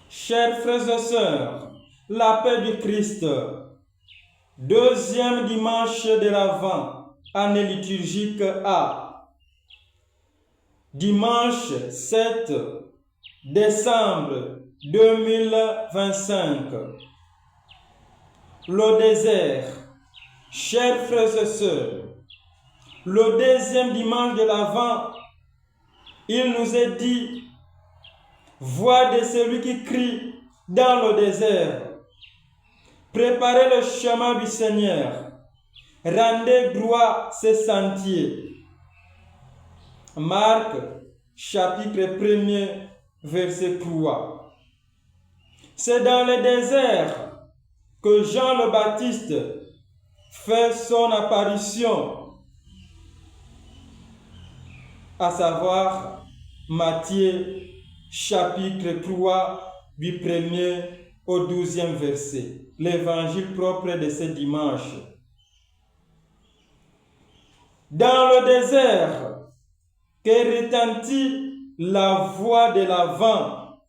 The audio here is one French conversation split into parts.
Chers frères et sœurs, la paix du Christ, deuxième dimanche de l'Avent, année liturgique A, dimanche 7 décembre 2025. Le désert. Chers frères et sœurs, le deuxième dimanche de l'Avent, il nous est dit: voix de celui qui crie dans le désert, préparez le chemin du Seigneur, rendez droit ses sentiers. Marc, chapitre 1er, verset 3. C'est dans le désert que Jean le Baptiste fait son apparition, à savoir Matthieu, chapitre 3, du 1er au 12e verset, l'évangile propre de ce dimanche. Dans le désert, que retentit la voix de l'Avent.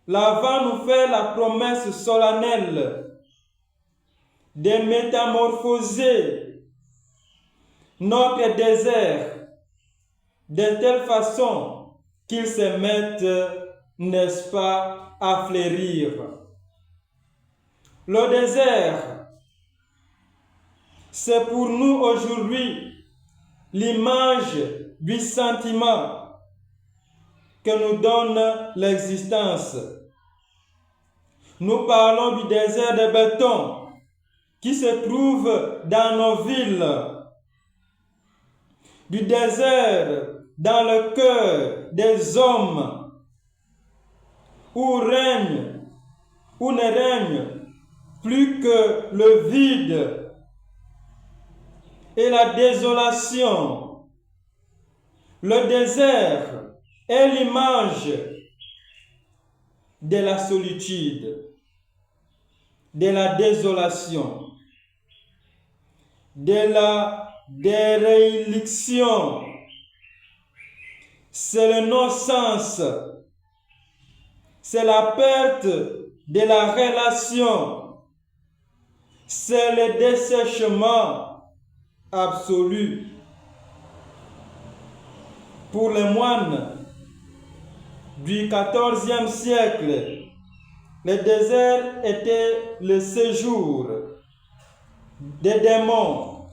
L'Avent nous fait la promesse solennelle de métamorphoser notre désert de telle façon qu'il se mette, n'est-ce pas, à fleurir. Le désert, c'est pour nous aujourd'hui l'image du sentiment que nous donne l'existence. Nous parlons du désert de béton qui se trouve dans nos villes, du désert dans le cœur des hommes, où ne règne plus que le vide et la désolation. Le désert est l'image de la solitude, de la désolation, de la déréliction. C'est le non-sens, c'est la perte de la relation, c'est le dessèchement absolu. Pour les moines du XIVe siècle, le désert était le séjour des démons.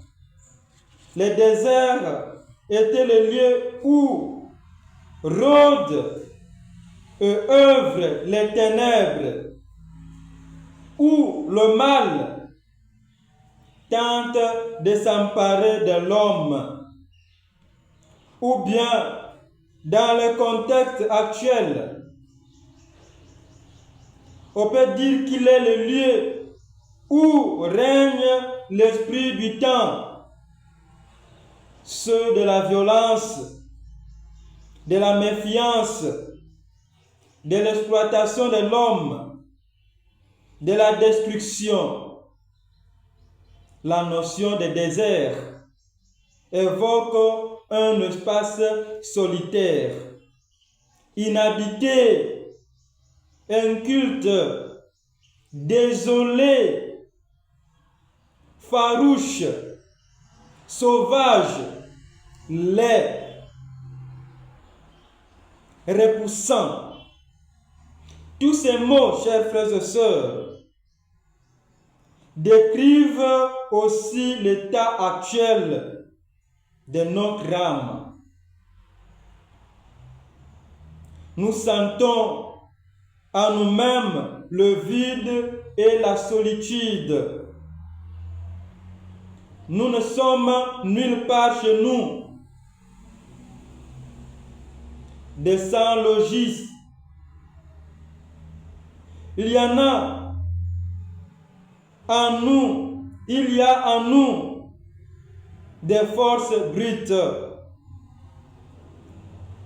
Le désert était le lieu où rôdent et œuvrent les ténèbres, où le mal tente de s'emparer de l'homme. Ou bien, dans le contexte actuel, on peut dire qu'il est le lieu où règne l'esprit du temps, ceux de la violence, de la méfiance, de l'exploitation de l'homme, de la destruction. La notion de désert évoque un espace solitaire, inhabité, inculte, désolé, farouche, sauvage, laid, repoussant. Tous ces mots, chers frères et sœurs, décrivent aussi l'état actuel de notre âme. Nous sentons en nous-mêmes le vide et la solitude. Nous ne sommes nulle part chez nous. Des sans-logis. Il y a en nous des forces brutes,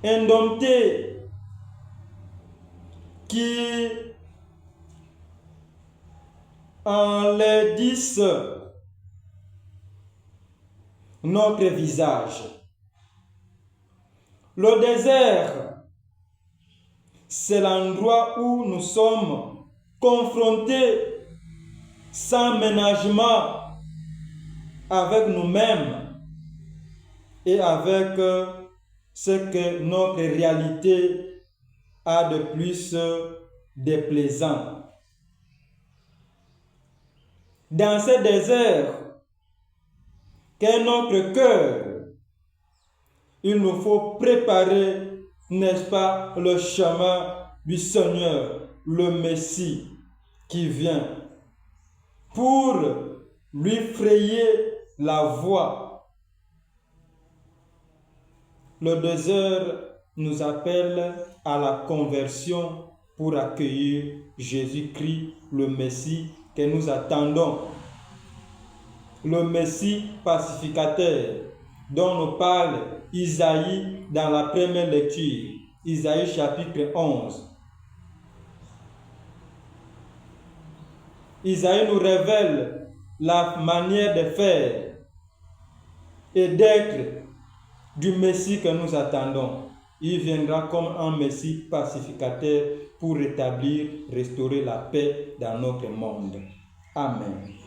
indomptées, qui enlaidissent notre visage. Le désert, c'est l'endroit où nous sommes confrontés sans ménagement avec nous-mêmes et avec ce que notre réalité a de plus déplaisant. Dans ce désert qu'est notre cœur, il nous faut préparer, n'est-ce pas, le chemin du Seigneur, le Messie qui vient, pour lui frayer la voie. Le désert nous appelle à la conversion pour accueillir Jésus-Christ, le Messie que nous attendons. Le Messie pacificateur dont nous parle Isaïe dans la première lecture, Isaïe chapitre 11. Isaïe nous révèle la manière de faire et d'être du Messie que nous attendons. Il viendra comme un Messie pacificateur pour rétablir, restaurer la paix dans notre monde. Amen.